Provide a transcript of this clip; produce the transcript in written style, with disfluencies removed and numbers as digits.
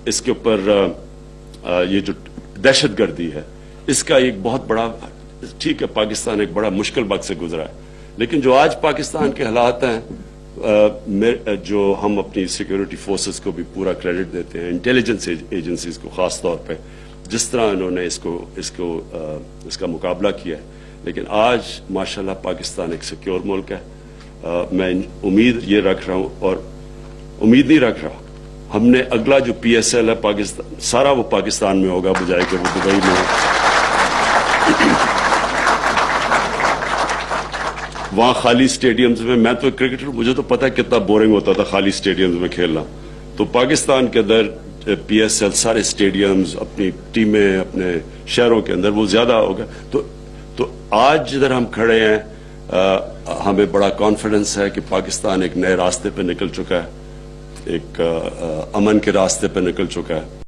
इसके ऊपर ये जो दहशत गर्दी है, इसका एक बहुत बड़ा, ठीक है पाकिस्तान एक बड़ा मुश्किल वक्त से गुजरा है, लेकिन जो आज पाकिस्तान के हालात हैं, जो हम अपनी सिक्योरिटी फोर्सेस को भी पूरा क्रेडिट देते हैं, इंटेलिजेंस एजेंसीज को खास तौर पे, जिस तरह इन्होंने इसका मुकाबला किया है, लेकिन आज माशाल्लाह पाकिस्तान एक सिक्योर मुल्क है। मैं उम्मीद ये रख रहा हूँ, और उम्मीद नहीं रख रहा, हमने अगला जो PSL है पाकिस्तान, सारा वो पाकिस्तान में होगा बजाय कि वो दुबई में हो। वहां खाली स्टेडियम्स में, मैं तो क्रिकेटर, मुझे तो पता है कितना बोरिंग होता था खाली स्टेडियम्स में खेलना, तो पाकिस्तान के अंदर PSL सारे स्टेडियम्स, अपनी टीमें अपने शहरों के अंदर वो ज्यादा होगा। तो आज जिधर हम खड़े हैं, हमें बड़ा कॉन्फिडेंस है कि पाकिस्तान एक नए रास्ते पे निकल चुका है, एक अमन के रास्ते पे निकल चुका है।